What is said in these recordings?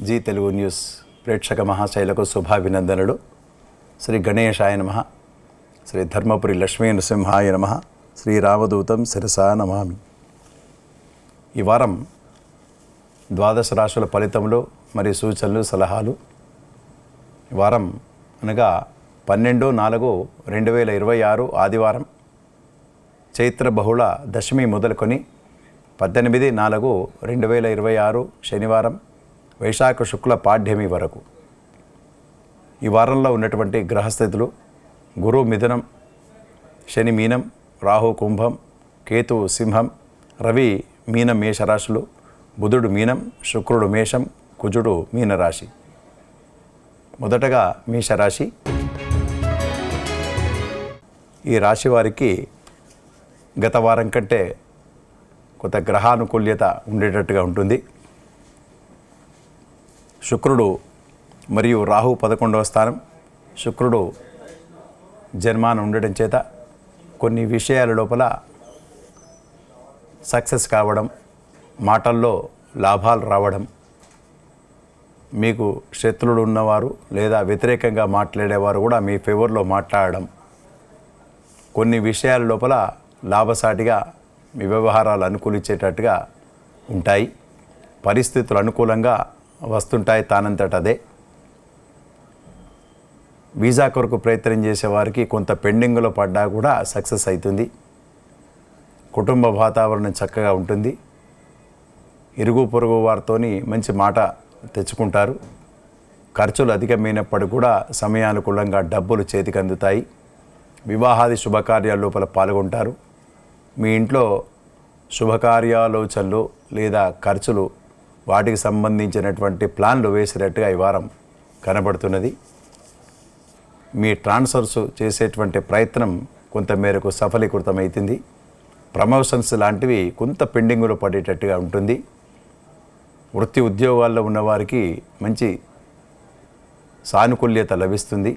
G Telugu news ప్రేక్షక మహాశైలకు శుభాభినందనలు. శ్రీ గణేశాయ నమః. శ్రీ ధర్మపురి లక్ష్మీ నృసింహాయ నమః. శ్రీ రామదూతం శిరసా నమామి. ఈ వారం ద్వాదశ రాశుల ఫలితములు మరియు సూచనలు సలహాలు. ఈ వారం అనగా 12/4/2026 ఆదివారం, చైత్ర బహుళ దశమి మొదలుకొని 18/4/2026 శనివారం, వైశాఖ శుక్ల పాడ్యమి వరకు. ఈ వారంలో ఉన్నటువంటి గ్రహస్థితులు: గురు మిథునం, శని మీనం, రాహు కుంభం, కేతు సింహం, రవి మీనం మేషరాశులు, బుధుడు మీనం, శుక్రుడు మేషం, కుజుడు మీనరాశి. మొదటగా మేషరాశి. ఈ రాశి వారికి గత వారం కంటే కొంత గ్రహానుకూల్యత ఉండేటట్టుగా ఉంటుంది. శుక్రుడు మరియు రాహు 11వ స్థానం. శుక్రుడు జన్మాన ఉండడం చేత కొన్ని విషయాల లోపల సక్సెస్ కావడం, మాటల్లో లాభాలు రావడం, మీకు శత్రువులు ఉన్నవారు లేదా వ్యతిరేకంగా మాట్లాడేవారు కూడా మీ ఫేవర్లో మాట్లాడడం, కొన్ని విషయాల లోపల లాభసాటిగా మీ వ్యవహారాలు అనుకూలించేటట్టుగా ఉంటాయి. పరిస్థితులు అనుకూలంగా వస్తుంటాయి తానంతట అదే. వీసా కొరకు ప్రయత్నం చేసేవారికి కొంత పెండింగ్లో పడ్డా కూడా సక్సెస్ అవుతుంది. కుటుంబ వాతావరణం చక్కగా ఉంటుంది. ఇరుగు పొరుగు వారితోని మంచి మాట తెచ్చుకుంటారు. ఖర్చులు అధికమైనప్పటికీ కూడా సమయానుకూలంగా డబ్బులు చేతికి అందుతాయి. వివాహాది శుభకార్యాల లోపల పాల్గొంటారు. మీ ఇంట్లో శుభకార్యాలోచనలు లేదా ఖర్చులు, వాటికి సంబంధించినటువంటి ప్లాన్లు వేసినట్టుగా ఈ వారం కనబడుతున్నది. మీ ట్రాన్స్ఫర్స్ చేసేటువంటి ప్రయత్నం కొంతమేరకు సఫలీకృతమవుతుంది. ప్రమోషన్స్ లాంటివి కొంత పెండింగ్లో పడేటట్టుగా ఉంటుంది. వృత్తి ఉద్యోగాల్లో ఉన్నవారికి మంచి సానుకూల్యత లభిస్తుంది.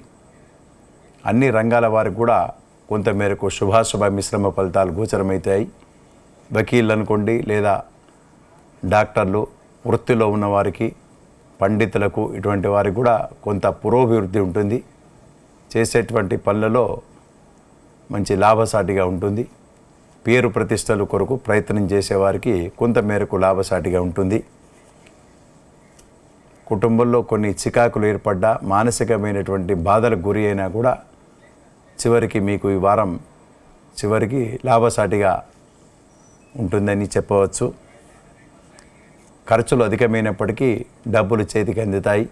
అన్ని రంగాల వారికి కూడా కొంతమేరకు శుభాశుభ మిశ్రమ ఫలితాలు గోచరమవుతాయి. వకీళ్ళు అనుకోండి లేదా డాక్టర్లు, వృత్తిలో ఉన్నవారికి, పండితులకు, ఇటువంటి వారికి కూడా కొంత పురోభివృద్ధి ఉంటుంది. చేసేటువంటి పనులలో మంచి లాభసాటిగా ఉంటుంది. పేరు ప్రతిష్టల కొరకు ప్రయత్నం చేసేవారికి కొంతమేరకు లాభసాటిగా ఉంటుంది. కుటుంబంలో కొన్ని చికాకులు ఏర్పడ్డా, మానసికమైనటువంటి బాధలకు గురి అయినా కూడా చివరికి మీకు ఈ వారం చివరికి లాభసాటిగా ఉంటుందని చెప్పవచ్చు. ఖర్చులు అధికమైనప్పటికీ డబ్బులు చేతికి అందుతాయి.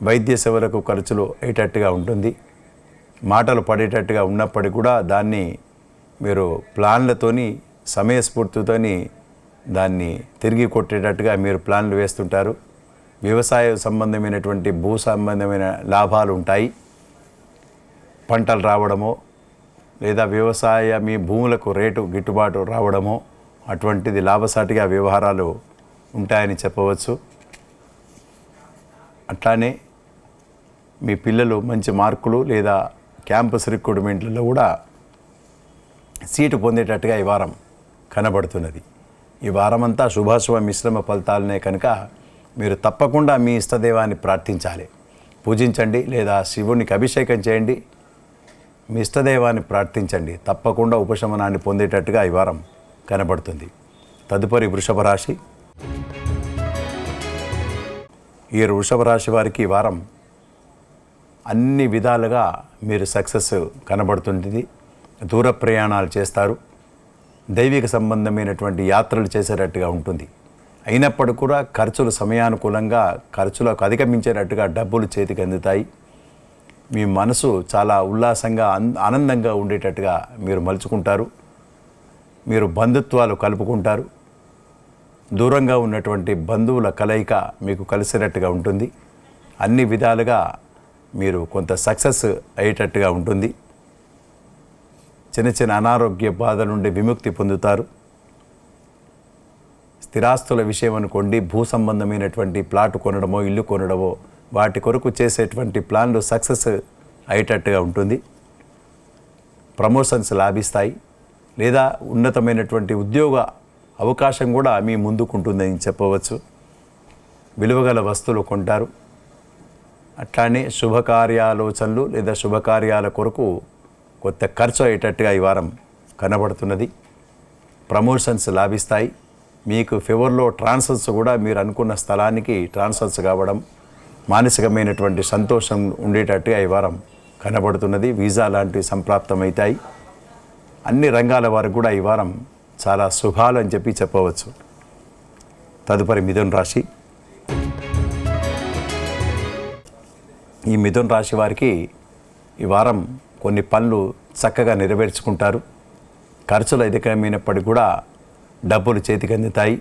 వైద్య సేవలకు ఖర్చులు అయ్యేటట్టుగా ఉంటుంది. మాటలు పడేటట్టుగా ఉన్నప్పటికీ కూడా దాన్ని మీరు ప్లాన్లతోని, సమయస్ఫూర్తితోని దాన్ని తిరిగి కొట్టేటట్టుగా మీరు ప్లాన్లు వేస్తుంటారు. వ్యవసాయ సంబంధమైనటువంటి భూ సంబంధమైన లాభాలు ఉంటాయి. పంటలు రావడమో లేదా మీ భూములకు రేటు గిట్టుబాటు రావడమో అటువంటిది లాభసాటిగా వ్యవహారాలు ఉంటాయని చెప్పవచ్చు. అట్లానే మీ పిల్లలు మంచి మార్కులు లేదా క్యాంపస్ రిక్రూట్మెంట్లలో కూడా సీటు పొందేటట్టుగా ఈ వారం కనబడుతున్నది. ఈ వారమంతా శుభాశుభ మిశ్రమ ఫలితాలనే కనుక మీరు తప్పకుండా మీ ఇష్టదైవాన్ని ప్రార్థించాలి, పూజించండి లేదా శివునికి అభిషేకం చేయండి. మీ ఇష్టదైవాన్ని ప్రార్థించండి, తప్పకుండా ఉపశమనాన్ని పొందేటట్టుగా ఈ వారం కనబడుతుంది. తదుపరి వృషభ రాశి. ఈ వృషభ రాశి వారికి ఈ వారం అన్ని విధాలుగా మీరు సక్సెస్ కనబడుతుంది. దూర ప్రయాణాలు చేస్తారు. దైవిక సంబంధమైనటువంటి యాత్రలు చేసేటట్టుగా ఉంటుంది. అయినప్పటికీ కూడా ఖర్చులు సమయానుకూలంగా, ఖర్చులకు అధిగమించేటట్టుగా డబ్బులు చేతికి అందుతాయి. మీ మనసు చాలా ఉల్లాసంగా, ఆనందంగా ఉండేటట్టుగా మీరు మలుచుకుంటారు. మీరు బంధుత్వాలు కలుపుకుంటారు. దూరంగా ఉన్నటువంటి బంధువుల కలయిక మీకు కలిసినట్టుగా ఉంటుంది. అన్ని విధాలుగా మీరు కొంత సక్సెస్ అయ్యేటట్టుగా ఉంటుంది. చిన్న చిన్న అనారోగ్య బాధల నుండి విముక్తి పొందుతారు. స్థిరాస్తుల విషయం అనుకోండి, భూ సంబంధమైనటువంటి ప్లాట్ కొనడమో, ఇల్లు కొనడమో, వాటి కొరకు చేసేటువంటి ప్లాన్లు సక్సెస్ అయ్యేటట్టుగా ఉంటుంది. ప్రమోషన్స్ లాభిస్తాయి లేదా ఉన్నతమైనటువంటి ఉద్యోగ అవకాశం కూడా మీ ముందుకుంటుందని చెప్పవచ్చు. విలువగల వస్తువులు కొంటారు. అట్లానే శుభకార్యాలోచనలు లేదా శుభకార్యాల కొరకు కొత్త ఖర్చు అయ్యేటట్టుగా ఈ వారం కనబడుతున్నది. ప్రమోషన్స్ లాభిస్తాయి. మీకు ఫేవర్లో ట్రాన్స్ఫర్స్ కూడా మీరు అనుకున్న స్థలానికి ట్రాన్స్ఫర్స్ కావడం, మానసికమైనటువంటి సంతోషం ఉండేటట్టుగా ఈ వారం కనబడుతున్నది. వీసా లాంటివి సంప్రాప్తమవుతాయి. అన్ని రంగాల వారికి కూడా ఈ వారం చాలా శుభాలు అని చెప్పవచ్చు. తదుపరి మిథున రాశి. ఈ మిథున రాశి వారికి ఈ వారం కొన్ని పనులు చక్కగా నెరవేర్చుకుంటారు. ఖర్చులు అధికమైనప్పటికీ కూడా డబ్బులు చేతికి అందుతాయి.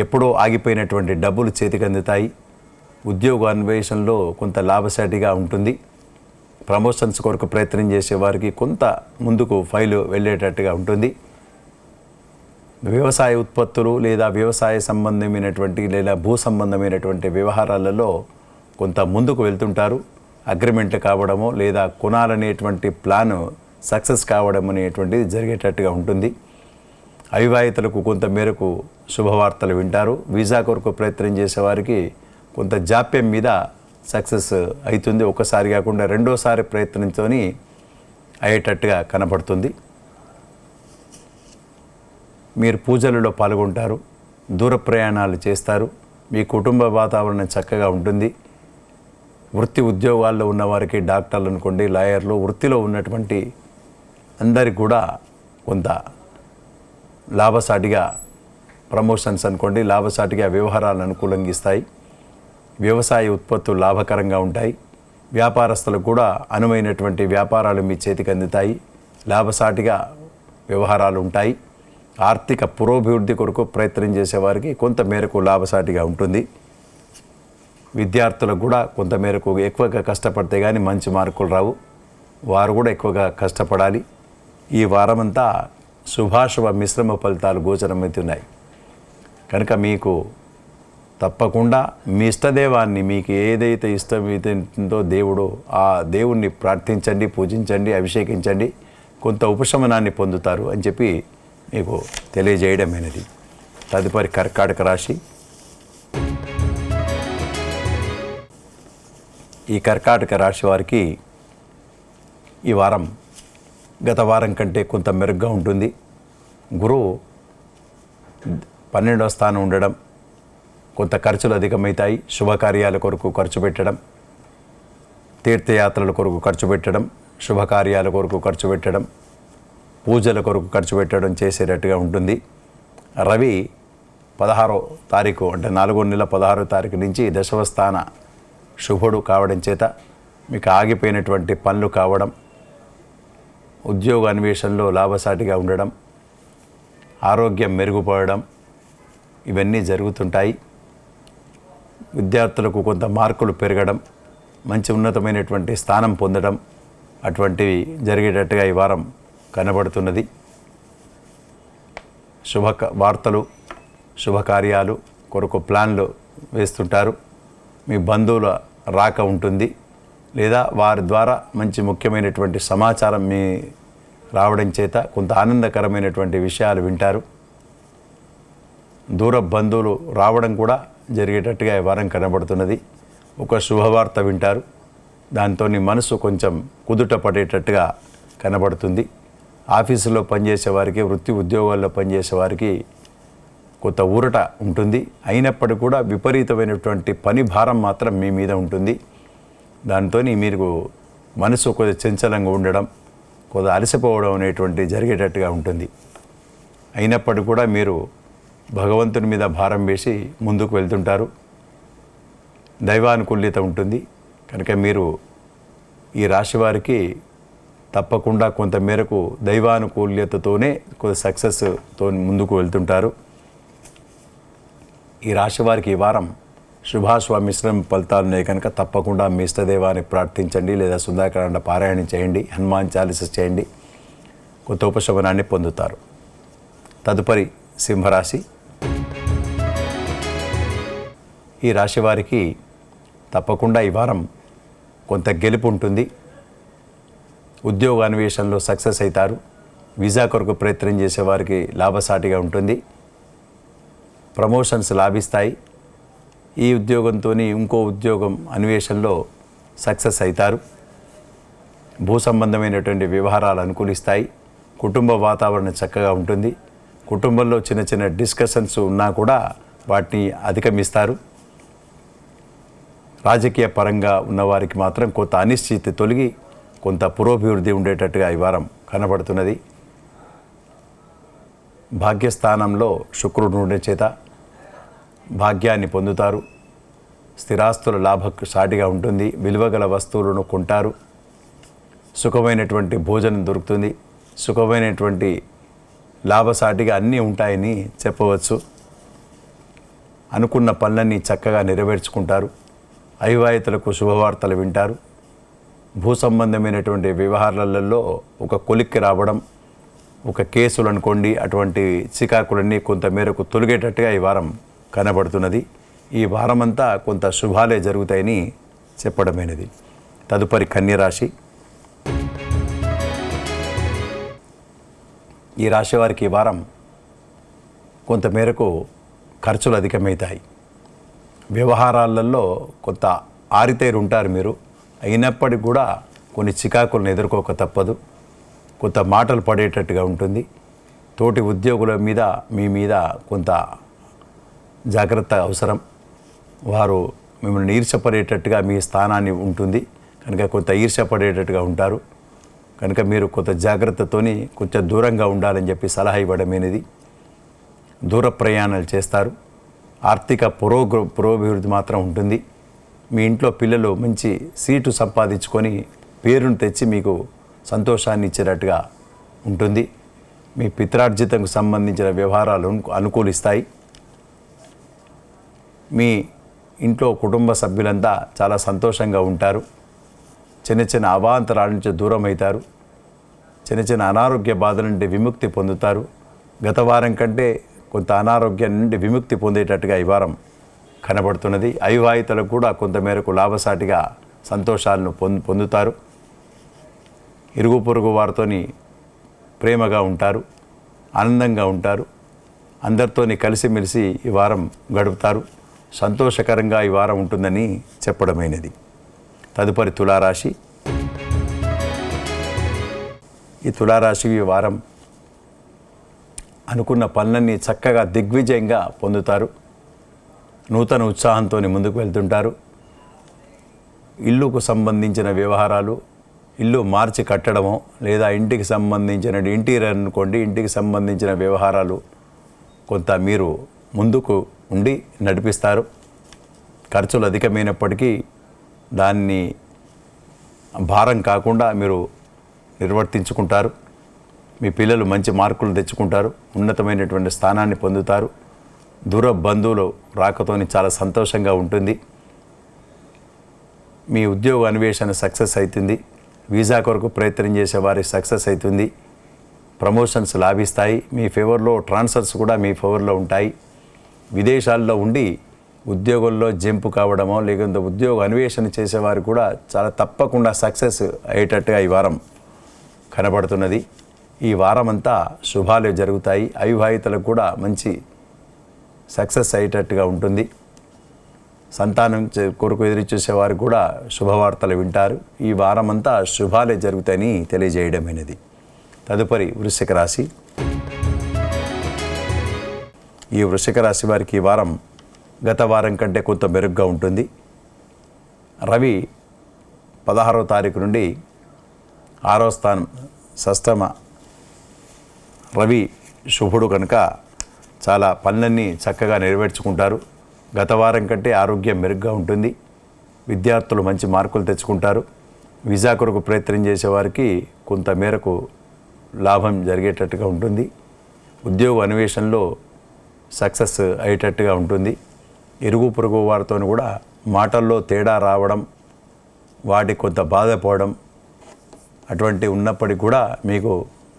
ఎప్పుడో ఆగిపోయినటువంటి డబ్బులు చేతికి అందుతాయి. ఉద్యోగ అన్వేషణలో కొంత లాభసాటిగా ఉంటుంది. ప్రమోషన్స్ కొరకు ప్రయత్నం చేసేవారికి కొంత ముందుకు ఫైలు వెళ్ళేటట్టుగా ఉంటుంది. వ్యవసాయ ఉత్పత్తులు లేదా వ్యవసాయ సంబంధమైనటువంటి లేదా భూ సంబంధమైనటువంటి వ్యవహారాలలో కొంత ముందుకు వెళ్తుంటారు. అగ్రిమెంట్లు కావడమో లేదా కొనాలనేటువంటి ప్లాను సక్సెస్ కావడం అనేటువంటిది జరిగేటట్టుగా ఉంటుంది. అవివాహితులకు కొంత మేరకు శుభవార్తలు వింటారు. వీసా కొరకు ప్రయత్నం చేసేవారికి కొంత జాప్యం మీద సక్సెస్ అవుతుంది. ఒకసారి కాకుండా రెండోసారి ప్రయత్నంతో అయ్యేటట్టుగా కనపడుతుంది. మీరు పూజలలో పాల్గొంటారు. దూర ప్రయాణాలు చేస్తారు. మీ కుటుంబ వాతావరణం చక్కగా ఉంటుంది. వృత్తి ఉద్యోగాల్లో ఉన్నవారికి డాక్టర్లు అనుకోండి, లాయర్లు, వృత్తిలో ఉన్నటువంటి అందరికి కూడా కొంత లాభసాటిగా ప్రమోషన్స్ అనుకోండి, లాభసాటిగా వ్యవహారాలు అనుకూలంగా ఇస్తాయి. వ్యవసాయ ఉత్పత్తులు లాభకరంగా ఉంటాయి. వ్యాపారస్తులకు కూడా అనువైనటువంటి వ్యాపారాలు మీ చేతికి అందుతాయి. లాభసాటిగా వ్యవహారాలు ఉంటాయి. ఆర్థిక పురోభివృద్ధి కొరకు ప్రయత్నం చేసేవారికి కొంత మేరకు లాభసాటిగా ఉంటుంది. విద్యార్థులకు కూడా కొంత మేరకు ఎక్కువగా కష్టపడితే కానీ మంచి మార్కులు రావు. వారు కూడా ఎక్కువగా కష్టపడాలి. ఈ వారమంతా శుభాశుభ మిశ్రమ ఫలితాలు గోచరమవుతున్నాయి. కనుక మీకు తప్పకుండా మీ ఇష్టదేవాన్ని, మీకు ఏదైతే ఇష్టమైతుందో దేవుడు, ఆ దేవుణ్ణి ప్రార్థించండి, పూజించండి, అభిషేకించండి. కొంత ఉపశమనాన్ని పొందుతారు అని చెప్పి మీకు తెలియజేయడమైనది. తదుపరి కర్కాటక రాశి. ఈ కర్కాటక రాశి వారికి ఈ వారం గత వారం కంటే కొంత మెరుగ్గా ఉంటుంది. గురువు 12వ స్థానం ఉండడం, కొంత ఖర్చులు అధికమవుతాయి. శుభకార్యాల కొరకు ఖర్చు పెట్టడం, తీర్థయాత్రల కొరకు ఖర్చు పెట్టడం, శుభకార్యాల కొరకు ఖర్చు పెట్టడం, పూజల కొరకు ఖర్చు పెట్టడం చేసేటట్టుగా ఉంటుంది. రవి 16వ తారీఖు అంటే 4వ నెల 16వ తారీఖు నుంచి దశమ స్థాన శుభుడు కావడం చేత మీకు ఆగిపోయినటువంటి పనులు కావడం, ఉద్యోగ అన్వేషణలో లాభసాటిగా ఉండడం, ఆరోగ్యం మెరుగుపడడం ఇవన్నీ జరుగుతుంటాయి. విద్యార్థులకు కొంత మార్కులు పెరగడం, మంచి ఉన్నతమైనటువంటి స్థానం పొందడం అటువంటివి జరిగేటట్టుగా ఈ వారం కనబడుతున్నది. వార్తలు, శుభకార్యాలు కొరకు ప్లాన్లు వేస్తుంటారు. మీ బంధువుల రాక ఉంటుంది లేదా వారి ద్వారా మంచి ముఖ్యమైనటువంటి సమాచారం మీ రావడం చేత కొంత ఆనందకరమైనటువంటి విషయాలు వింటారు. దూర బంధువులు రావడం కూడా జరిగేటట్టుగా ఈ వారం కనబడుతున్నది. ఒక శుభవార్త వింటారు. దాంతో మనసు కొంచెం కుదుట పడేటట్టుగా కనబడుతుంది. ఆఫీసులో పనిచేసే వారికి, వృత్తి ఉద్యోగాల్లో పనిచేసే వారికి కొంత ఊరట ఉంటుంది. అయినప్పటికీ కూడా విపరీతమైనటువంటి పని భారం మాత్రం మీ మీద ఉంటుంది. దాంతో మీరు మనసు కొద్దిగా చంచలంగా ఉండడం, కొద్దిగా అలసిపోవడం అనేటువంటి జరిగేటట్టుగా ఉంటుంది. అయినప్పటికీ కూడా మీరు భగవంతుని మీద భారం వేసి ముందుకు వెళ్తుంటారు. దైవానుకూల్యత ఉంటుంది. కనుక మీరు ఈ రాశి వారికి తప్పకుండా కొంత మేరకు దైవానుకూల్యతతోనే కొంత సక్సెస్తో ముందుకు వెళ్తుంటారు. ఈ రాశి వారికి ఈ వారం శుభాశుభ మిశ్రమ ఫలితాలు ఉన్నాయి. కనుక తప్పకుండా మీ ఇష్టదేవాన్ని ప్రార్థించండి లేదా సుందరకాండ పారాయణం చేయండి, హనుమాన్ చాలీస చేయండి, కొంత ఉపశమనాన్ని పొందుతారు. తదుపరి సింహరాశి. ఈ రాశి వారికి తప్పకుండా ఈ వారం కొంత గెలుపు ఉంటుంది. ఉద్యోగ అన్వేషణలో సక్సెస్ అవుతారు. వీసా కొరకు ప్రయత్నం చేసే వారికి లాభసాటిగా ఉంటుంది. ప్రమోషన్స్ లాభిస్తాయి. ఈ ఉద్యోగంతో ఇంకో ఉద్యోగం అన్వేషణలో సక్సెస్ అవుతారు. భూ సంబంధమైనటువంటి వ్యవహారాలు అనుకూలిస్తాయి. కుటుంబ వాతావరణం చక్కగా ఉంటుంది. కుటుంబంలో చిన్న చిన్న డిస్కషన్స్ ఉన్నా కూడా వాటిని అధిగమిస్తారు. రాజకీయ పరంగా ఉన్నవారికి మాత్రం కొంత అనిశ్చితి తొలగి కొంత పురోభివృద్ధి ఉండేటట్టుగా ఈ వారం కనబడుతున్నది. భాగ్యస్థానంలో శుక్రుడు ఉండే చేత భాగ్యాన్ని పొందుతారు. స్థిరాస్తుల లాభకు సాటిగా ఉంటుంది. విలువగల వస్తువులను కొంటారు. సుఖమైనటువంటి భోజనం దొరుకుతుంది. సుఖమైనటువంటి లాభసాటిగా అన్నీ ఉంటాయని చెప్పవచ్చు. అనుకున్న పనులన్నీ చక్కగా నెరవేర్చుకుంటారు. అవివాహితులకు శుభవార్తలు వింటారు. భూ సంబంధమైనటువంటి వ్యవహారాలలో ఒక కొలిక్కి రావడం, ఒక కేసులు అనుకోండి, అటువంటి చికాకులన్నీ కొంత మేరకు తొలగేటట్టుగా ఈ వారం కనబడుతున్నది. ఈ వారమంతా కొంత శుభాలే జరుగుతాయని చెప్పడమైనది. తదుపరి కన్యరాశి. ఈ రాశి వారికి ఈ వారం కొంత మేరకు ఖర్చులు అధికమవుతాయి. వ్యవహారాలలో కొంత ఆరితేరు ఉంటారు మీరు. అయినప్పటికీ కూడా కొన్ని చికాకులను ఎదుర్కోక తప్పదు. కొంత మాటలు పడేటట్టుగా ఉంటుంది. తోటి ఉద్యోగుల మీద మీ మీద కొంత జాగ్రత్త అవసరం. వారు మిమ్మల్ని ఈర్ష్యపడేటట్టుగా మీ స్థానాన్ని ఉంటుంది కనుక కొంత ఈర్ష్యపడేటట్టుగా ఉంటారు. కనుక మీరు కొంత జాగ్రత్తతోని కొంచెం దూరంగా ఉండాలని చెప్పి సలహా ఇవ్వడమేది. దూర ప్రయాణాలు చేస్తారు. ఆర్థిక పురోభివృద్ధి మాత్రం ఉంటుంది. మీ ఇంట్లో పిల్లలు మంచి సీటు సంపాదించుకొని పేరును తెచ్చి మీకు సంతోషాన్ని ఇచ్చేటట్టుగా ఉంటుంది. మీ పిత్రార్జితంకు సంబంధించిన వ్యవహారాలు అనుకూలిస్తాయి. మీ ఇంట్లో కుటుంబ సభ్యులంతా చాలా సంతోషంగా ఉంటారు. చిన్న చిన్న అవాంతరాల నుంచి దూరం అవుతారు. చిన్న చిన్న అనారోగ్య బాధల నుండి విముక్తి పొందుతారు. గత వారం కంటే కొంత అనారోగ్యం నుండి విముక్తి పొందేటట్టుగా ఈ వారం కనబడుతున్నది. అవివాహితులకు కూడా కొంతమేరకు లాభసాటిగా సంతోషాలను పొందుతారు. ఇరుగు పొరుగు వారితోని ప్రేమగా ఉంటారు, ఆనందంగా ఉంటారు. అందరితోని కలిసిమెలిసి ఈ వారం గడుపుతారు. సంతోషకరంగా ఈ వారం ఉంటుందని చెప్పడమైనది. తదుపరి తులారాశి. ఈ తులారాశి ఈ వారం అనుకున్న పనులన్నీ చక్కగా దిగ్విజయంగా పొందుతారు. నూతన ఉత్సాహంతో ముందుకు వెళ్తుంటారు. ఇల్లుకు సంబంధించిన వ్యవహారాలు, ఇల్లు మార్చి కట్టడమో లేదా ఇంటికి సంబంధించిన ఇంటీరియర్ అనుకోండి, ఇంటికి సంబంధించిన వ్యవహారాలు కొంత మీరు ముందుకు ఉండి నడిపిస్తారు. ఖర్చులు అధికమైనప్పటికీ దాన్ని భారం కాకుండా మీరు నిర్వర్తించుకుంటారు. మీ పిల్లలు మంచి మార్కులు తెచ్చుకుంటారు. ఉన్నతమైనటువంటి స్థానాన్ని పొందుతారు. దూర బంధువులు రాకతోని చాలా సంతోషంగా ఉంటుంది. మీ ఉద్యోగ అన్వేషణ సక్సెస్ అవుతుంది. వీసా కొరకు ప్రయత్నం చేసే వారికి సక్సెస్ అవుతుంది. ప్రమోషన్స్ లాభిస్తాయి. మీ ఫేవర్లో ట్రాన్స్ఫర్స్ కూడా మీ ఫేవర్లో ఉంటాయి. విదేశాల్లో ఉండి ఉద్యోగంలో జంపు కావడమో లేకుంటే ఉద్యోగ అన్వేషణ చేసేవారు కూడా చాలా తప్పకుండా సక్సెస్ అయ్యేటట్టుగా ఈ వారం కనబడుతున్నది. ఈ వారం అంతా శుభాలు జరుగుతాయి. అవివాహితులకు కూడా మంచి సక్సెస్ అయ్యేటట్టుగా ఉంటుంది. సంతానం కొరకు ఎదురు చూసేవారు కూడా శుభవార్తలు వింటారు. ఈ వారం అంతా శుభాలే జరుగుతాయని తెలియజేయడమైనది. తదుపరి వృశ్చిక రాశి. ఈ వృశ్చిక రాశి వారికి ఈ వారం గత వారం కంటే కొంత మెరుగ్గా ఉంటుంది. రవి 16వ తారీఖు నుండి 6వ స్థానం షష్టమ రవి శుభుడు కనుక చాలా పనులన్నీ చక్కగా నెరవేర్చుకుంటారు. గత వారం కంటే ఆరోగ్యం మెరుగ్గా ఉంటుంది. విద్యార్థులు మంచి మార్కులు తెచ్చుకుంటారు. వీసా కొరకు ప్రయత్నం చేసేవారికి కొంత మేరకు లాభం జరిగేటట్టుగా ఉంటుంది. ఉద్యోగ అన్వేషణలో సక్సెస్ అయ్యేటట్టుగా ఉంటుంది. ఇరుగు పొరుగు వారితో కూడా మాటల్లో తేడా రావడం, వాటి కొంత బాధపడడం అటువంటి ఉన్నప్పటికీ కూడా మీకు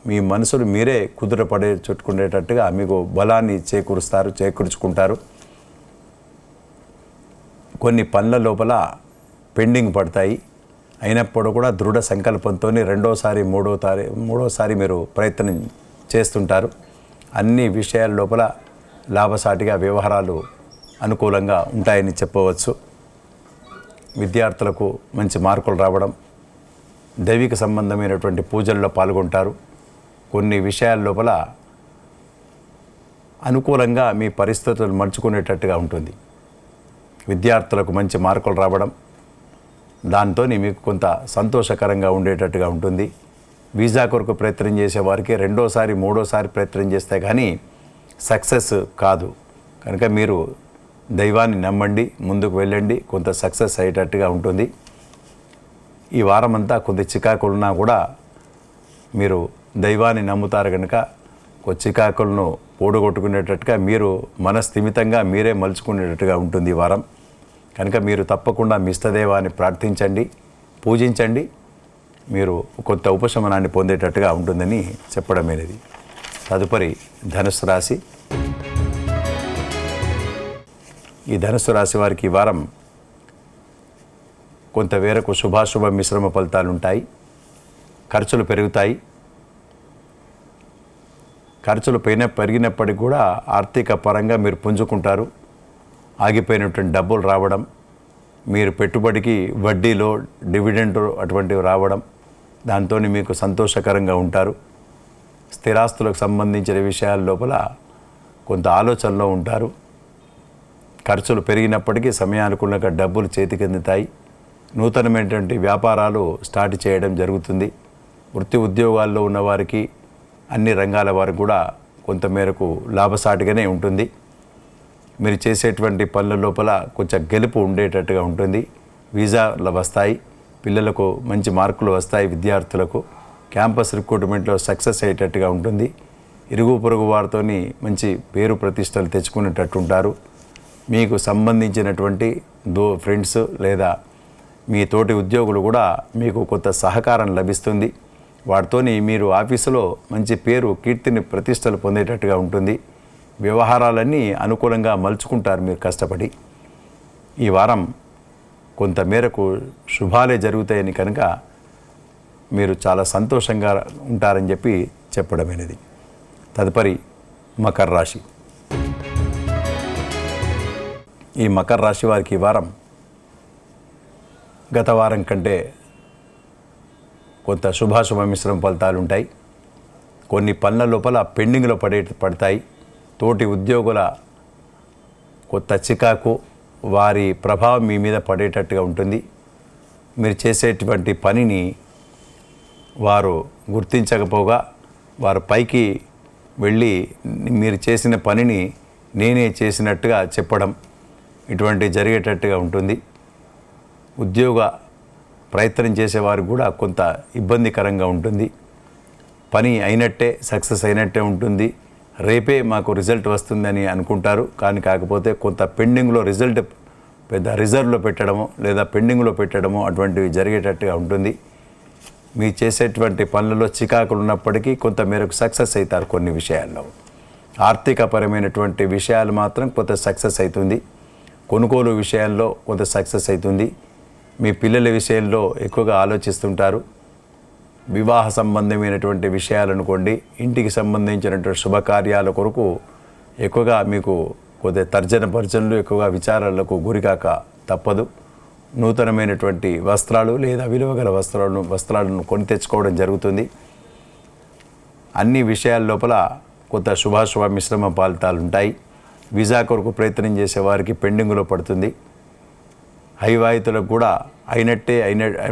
మీ మనసులు మీరే కుదురపడే చుట్టుకునేటట్టుగా మీకు బలాన్ని చేకూర్చుకుంటారు. కొన్ని పనుల లోపల పెండింగ్ పడతాయి. అయినప్పుడు కూడా దృఢ సంకల్పంతో మూడోసారి మీరు ప్రయత్నం చేస్తుంటారు. అన్ని విషయాల లోపల లాభసాటిగా వ్యవహారాలు అనుకూలంగా ఉంటాయని చెప్పవచ్చు. విద్యార్థులకు మంచి మార్కులు రావడం, దైవిక సంబంధమైనటువంటి పూజల్లో పాల్గొంటారు. కొన్ని విషయాల లోపల అనుకూలంగా మీ పరిస్థితులు మలుచుకునేటట్టుగా ఉంటుంది. విద్యార్థులకు మంచి మార్కులు రావడం, దాంతో మీకు కొంత సంతోషకరంగా ఉండేటట్టుగా ఉంటుంది. వీసా కొరకు ప్రయత్నం చేసే వారికి రెండోసారి మూడోసారి ప్రయత్నం చేస్తే కానీ సక్సెస్ కాదు. కనుక మీరు దైవాన్ని నమ్మండి, ముందుకు వెళ్ళండి, కొంత సక్సెస్ అయ్యేటట్టుగా ఉంటుంది. ఈ వారమంతా కొద్ది చికాకులున్నా కూడా మీరు దైవాన్ని నమ్ముతారు కనుక చికాకులను పోడగొట్టుకునేటట్టుగా మీరు మనస్థిమితంగా మీరే మలుచుకునేటట్టుగా ఉంటుంది ఈ వారం. కనుక మీరు తప్పకుండా మీ ఇష్టదైవాన్ని ప్రార్థించండి, పూజించండి, మీరు కొంత ఉపశమనాన్ని పొందేటట్టుగా ఉంటుందని చెప్పడమేది. తదుపరి ధనుస్సు రాశి. ఈ ధనుస్సు రాశి వారికి ఈ వారం కొంత మేరకు శుభాశుభ మిశ్రమ ఫలితాలు ఉంటాయి. ఖర్చులు పెరుగుతాయి. ఖర్చులు పెరిగినప్పటికీ కూడా ఆర్థిక పరంగా మీరు పుంజుకుంటారు. ఆగిపోయినటువంటి డబ్బులు రావడం, మీరు పెట్టుబడికి వడ్డీలో డివిడెండ్ అటువంటివి రావడం, దాంతో మీకు సంతోషకరంగా ఉంటారు. స్థిరాస్తులకు సంబంధించిన విషయాల లోపల కొంత ఆలోచనలో ఉంటారు. ఖర్చులు పెరిగినప్పటికీ సమయానుకూలంగా డబ్బులు చేతికి అందుతాయి. నూతనమైనటువంటి వ్యాపారాలు స్టార్ట్ చేయడం జరుగుతుంది. వృత్తి ఉద్యోగాల్లో ఉన్నవారికి, అన్ని రంగాల వారికి కూడా కొంతమేరకు లాభసాటిగానే ఉంటుంది. మీరు చేసేటువంటి పనుల లోపల కొంచెం గెలుపు ఉండేటట్టుగా ఉంటుంది. వీసాలు వస్తాయి, పిల్లలకు మంచి మార్కులు వస్తాయి. విద్యార్థులకు క్యాంపస్ రిక్రూట్మెంట్లో సక్సెస్ అయ్యేటట్టుగా ఉంటుంది. ఇరుగు పొరుగు వారితో మంచి పేరు ప్రతిష్టలు తెచ్చుకునేటట్టు ఉంటారు. మీకు సంబంధించినటువంటి ఫ్రెండ్స్ లేదా మీ తోటి ఉద్యోగులు కూడా మీకు కొంత సహకారం లభిస్తుంది. వాటితోని మీరు ఆఫీసులో మంచి పేరు, కీర్తిని, ప్రతిష్టలు పొందేటట్టుగా ఉంటుంది. వ్యవహారాలన్నీ అనుకూలంగా మలుచుకుంటారు మీరు కష్టపడి. ఈ వారం కొంత మేరకు శుభాలే జరుగుతాయని కనుక మీరు చాలా సంతోషంగా ఉంటారని చెప్పి చెప్పడమైనది. తదుపరి మకర రాశి. ఈ మకర రాశి వారికి ఈ వారం గత వారం కంటే కొంత శుభాశుభ మిశ్రమ ఫలితాలు ఉంటాయి. కొన్ని పనుల లోపల పెండింగ్లో పడతాయి. తోటి ఉద్యోగుల కొత్త చికాకు, వారి ప్రభావం మీ మీద పడేటట్టుగా ఉంటుంది. మీరు చేసేటువంటి పనిని వారు గుర్తించకపోగా వారు పైకి వెళ్ళి మీరు చేసిన పనిని నేనే చేసినట్టుగా చెప్పడం, ఇటువంటి జరిగేటట్టుగా ఉంటుంది. ఉద్యోగ ప్రయత్నం చేసేవారు కూడా కొంత ఇబ్బందికరంగా ఉంటుంది. పని అయినట్టే, సక్సెస్ అయినట్టే ఉంటుంది. రేపే మాకు రిజల్ట్ వస్తుందని అనుకుంటారు. కానీ కాకపోతే కొంత పెండింగ్లో రిజల్ట్ పెద్ద రిజర్వ్లో పెట్టడము లేదా పెండింగ్లో పెట్టడము అటువంటివి జరిగేటట్టుగా ఉంటుంది. మీరు చేసేటువంటి పనులలో చికాకులు ఉన్నప్పటికీ కొంత మేరకు సక్సెస్ అవుతారు. కొన్ని విషయాల్లో ఆర్థికపరమైనటువంటి విషయాలు మాత్రం కొంత సక్సెస్ అవుతుంది. కొనుగోలు విషయాల్లో కొంత సక్సెస్ అవుతుంది. మీ పిల్లల విషయంలో ఎక్కువగా ఆలోచిస్తుంటారు. వివాహ సంబంధమైనటువంటి విషయాలు అనుకోండి, ఇంటికి సంబంధించినటువంటి శుభకార్యాల కొరకు ఎక్కువగా మీకు కొద్దిగా తర్జన భర్జనలు, ఎక్కువగా విచారాలకు గురికాక తప్పదు. నూతనమైనటువంటి వస్త్రాలు లేదా విలువగల వస్త్రాలను కొని తెచ్చుకోవడం జరుగుతుంది. అన్ని విషయాల లోపల కొంత శుభాశుభ మిశ్రమ ఫలితాలు ఉంటాయి. వీసా కొరకు ప్రయత్నం చేసే వారికి పెండింగ్లో పడుతుంది. హైవాయితులకు కూడా అయినట్టే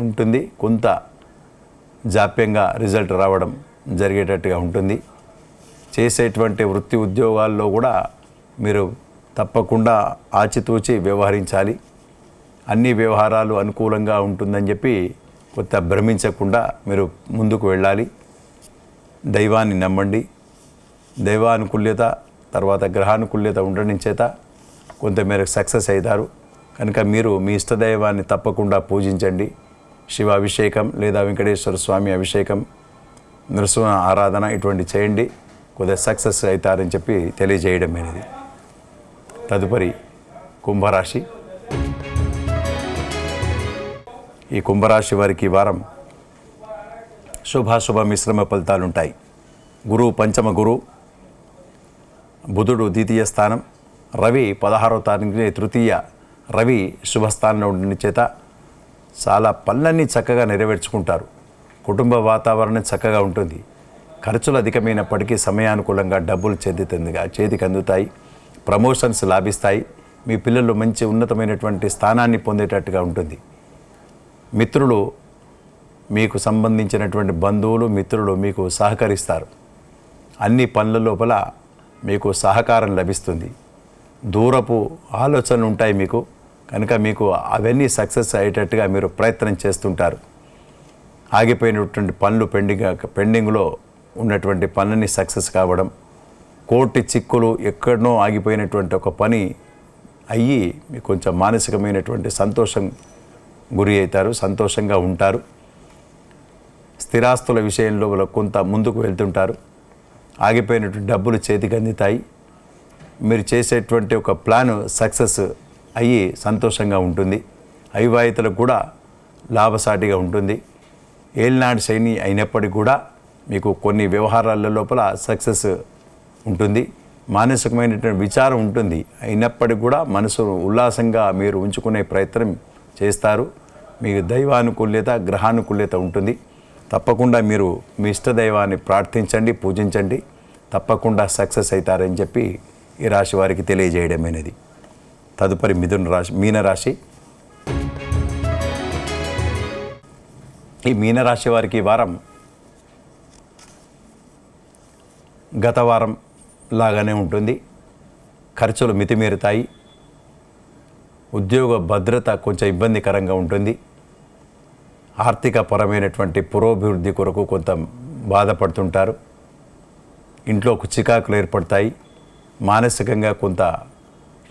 ఉంటుంది. కొంత జాప్యంగా రిజల్ట్ రావడం జరిగేటట్టుగా ఉంటుంది. చేసేటువంటి వృత్తి ఉద్యోగాల్లో కూడా మీరు తప్పకుండా ఆచితూచి వ్యవహరించాలి. అన్ని వ్యవహారాలు అనుకూలంగా ఉంటుందని చెప్పి కొంత భ్రమించకుండా మీరు ముందుకు వెళ్ళాలి. దైవాన్ని నమ్మండి. దైవానుకూల్యత తర్వాత గ్రహానుకూల్యత ఉండడం చేత కొంతమేరకు సక్సెస్ అవుతారు. కనుక మీరు మీ ఇష్టదైవాన్ని తప్పకుండా పూజించండి. శివ అభిషేకం లేదా వెంకటేశ్వర స్వామి అభిషేకం, నృసింహ ఆరాధన ఇటువంటి చేయండి. కొద్దిగా సక్సెస్ అవుతారని చెప్పి తెలియజేయడం అనేది. తదుపరి కుంభరాశి. ఈ కుంభరాశి వారికి ఈ వారం శుభాశుభ మిశ్రమ ఫలితాలు ఉంటాయి. గురువు పంచమ గురువు, బుధుడు ద్వితీయ స్థానం, రవి 16వ తారీఖున తృతీయ రవి శుభస్థానంలో ఉండడం చేత చాలా పనులన్నీ చక్కగా నెరవేర్చుకుంటారు. కుటుంబ వాతావరణం చక్కగా ఉంటుంది. ఖర్చులు అధికమైనప్పటికీ సమయానుకూలంగా డబ్బులు చేతికి అందుతాయి. ప్రమోషన్స్ లాభిస్తాయి. మీ పిల్లలు మంచి ఉన్నతమైనటువంటి స్థానాన్ని పొందేటట్టుగా ఉంటుంది. మిత్రులు, మీకు సంబంధించినటువంటి బంధువులు, మిత్రులు మీకు సహకరిస్తారు. అన్ని పనుల లోపల మీకు సహకారం లభిస్తుంది. దూరపు ఆలోచనలు ఉంటాయి మీకు, కనుక మీకు అవన్నీ సక్సెస్ అయ్యేటట్టుగా మీరు ప్రయత్నం చేస్తుంటారు. ఆగిపోయినటువంటి పనులు పెండింగ్లో ఉన్నటువంటి పనులని సక్సెస్ కావడం, కోర్టు చిక్కులు ఎక్కడనో ఆగిపోయినటువంటి ఒక పని అయ్యి మీకు కొంచెం మానసికమైనటువంటి సంతోషం గురి అవుతారు, సంతోషంగా ఉంటారు. స్థిరాస్తుల విషయంలో కొంత ముందుకు వెళ్తుంటారు. ఆగిపోయినటువంటి డబ్బులు చేతికి అందుతాయి. మీరు చేసేటువంటి ఒక ప్లాన్ సక్సెస్ అయ్యి సంతోషంగా ఉంటుంది. అవివాహితులకు కూడా లాభసాటిగా ఉంటుంది. ఏలినాడు శని అయినప్పటికీ కూడా మీకు కొన్ని వ్యవహారాల లోపల సక్సెస్ ఉంటుంది. మానసికమైనటువంటి విచారం ఉంటుంది. అయినప్పటికీ కూడా మనసు ఉల్లాసంగా మీరు ఉంచుకునే ప్రయత్నం చేస్తారు. మీకు దైవానుకూల్యత, గ్రహానుకూల్యత ఉంటుంది. తప్పకుండా మీరు మీ ఇష్టదైవాన్ని ప్రార్థించండి, పూజించండి. తప్పకుండా సక్సెస్ అవుతారని చెప్పి ఈ రాశి వారికి తెలియజేయడమైనది. తదుపరి మీనరాశి. ఈ మీనరాశి వారికి వారం గత వారం లాగానే ఉంటుంది. ఖర్చులు మితిమీరుతాయి. ఉద్యోగ భద్రత కొంచెం ఇబ్బందికరంగా ఉంటుంది. ఆర్థిక పరమైనటువంటి పురోభివృద్ధి కొరకు కొంత బాధపడుతుంటారు. ఇంట్లో చికాకులు ఏర్పడతాయి. మానసికంగా కొంత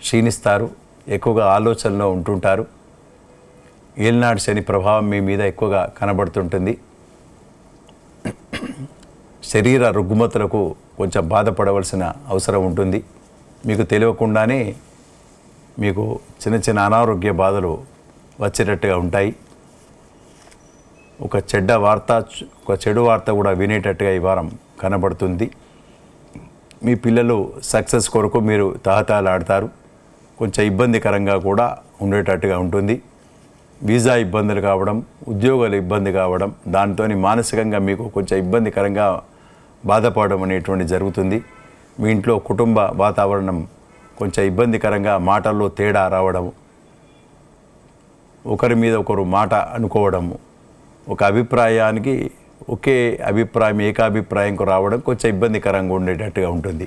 క్షీణిస్తారు. ఎక్కువగా ఆలోచనలో ఉంటుంటారు. ఏలినాడు శని ప్రభావం మీ మీద ఎక్కువగా కనబడుతుంటుంది. శరీర రుగ్మతులకు కొంచెం బాధపడవలసిన అవసరం ఉంటుంది. మీకు తెలియకుండానే మీకు చిన్న చిన్న అనారోగ్య బాధలు వచ్చేటట్టుగా ఉంటాయి. ఒక చెడు వార్త కూడా వినేటట్టుగా ఈ వారం కనబడుతుంది. మీ పిల్లలు సక్సెస్ కొరకు మీరు తహతహలాడతారు. కొంచెం ఇబ్బందికరంగా కూడా ఉండేటట్టుగా ఉంటుంది. వీసా ఇబ్బందులు కావడం, ఉద్యోగాలు ఇబ్బంది కావడం, దాంతో మానసికంగా మీకు కొంచెం ఇబ్బందికరంగా బాధపడడం అనేటువంటి జరుగుతుంది. మీ ఇంట్లో కుటుంబ వాతావరణం కొంచెం ఇబ్బందికరంగా, మాటల్లో తేడా రావడం, ఒకరి మీద ఒకరు మాట అనుకోవడము, ఒక అభిప్రాయానికి ఒకే అభిప్రాయం ఏకాభిప్రాయంకు రావడం కొంచెం ఇబ్బందికరంగా ఉండేటట్టుగా ఉంటుంది.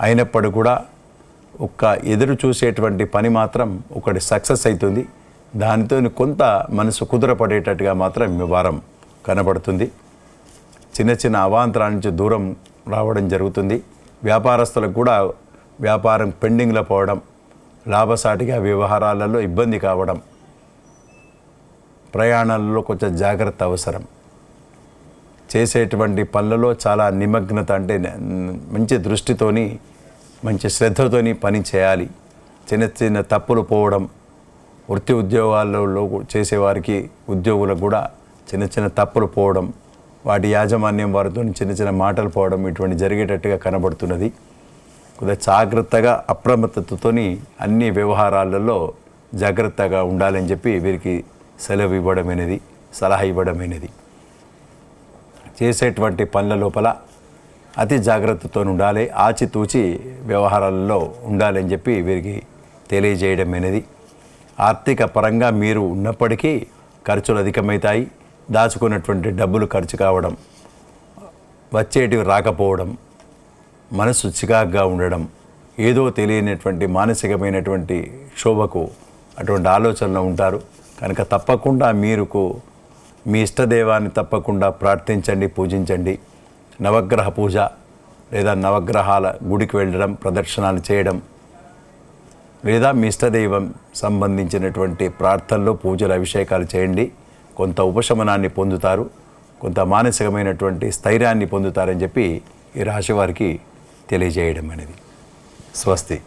అయినప్పటికీ కూడా ఒక్క ఎదురు చూసేటువంటి పని మాత్రం ఒకటి సక్సెస్ అవుతుంది. దానితో కొంత మనసు కుదురపడేటట్టుగా మాత్రం ఈ వారం కనబడుతుంది. చిన్న చిన్న అవాంతరాల నుంచి దూరం రావడం జరుగుతుంది. వ్యాపారస్తులకు కూడా వ్యాపారం పెండింగ్లో పోవడం, లాభసాటిగా వ్యవహారాలలో ఇబ్బంది కావడం, ప్రయాణాలలో కొంచెం జాగ్రత్త అవసరం. చేసేటువంటి పనులలో చాలా నిమగ్నత, అంటే మంచి దృష్టితోని మంచి శ్రద్ధతోని పని చేయాలి. చిన్న చిన్న తప్పులు పోవడం, వృత్తి ఉద్యోగాలలో చేసేవారికి ఉద్యోగులకు కూడా చిన్న చిన్న తప్పులు పోవడం, వాటి యాజమాన్యం వారితో చిన్న చిన్న మాటలు పోవడం, ఇటువంటి జరిగేటట్టుగా కనబడుతున్నది. కొద్దిగా జాగ్రత్తగా అప్రమత్తతతోని అన్ని వ్యవహారాలలో జాగ్రత్తగా ఉండాలని చెప్పి వీరికి సెలవు ఇవ్వడమైనది, సలహా ఇవ్వడమైనది. చేసేటువంటి పనుల లోపల అతి జాగ్రత్తతో ఉండాలి, ఆచితూచి వ్యవహారాలలో ఉండాలని చెప్పి వీరికి తెలియజేయడమైనది. ఆర్థిక పరంగా మీరు ఉన్నప్పటికీ ఖర్చులు అధికమవుతాయి. దాచుకున్నటువంటి డబ్బులు ఖర్చు కావడం, వచ్చేటివి రాకపోవడం, మనసు చికాకుగా ఉండడం, ఏదో తెలియనటువంటి మానసికమైనటువంటి క్షోభకు అటువంటి ఆలోచనలో ఉంటారు. కనుక తప్పకుండా మీ ఇష్టదైవాన్ని తప్పకుండా ప్రార్థించండి, పూజించండి. నవగ్రహ పూజ లేదా నవగ్రహాల గుడికి వెళ్ళడం, ప్రదర్శనలు చేయడం, లేదా మీ ఇష్టదైవం సంబంధించినటువంటి ప్రార్థనలు, పూజలు, అభిషేకాలు చేయండి. కొంత ఉపశమనాన్ని పొందుతారు, కొంత మానసికమైనటువంటి స్థైర్యాన్ని పొందుతారని చెప్పి ఈ రాశి వారికి తెలియజేయడం అనేది. స్వస్తి.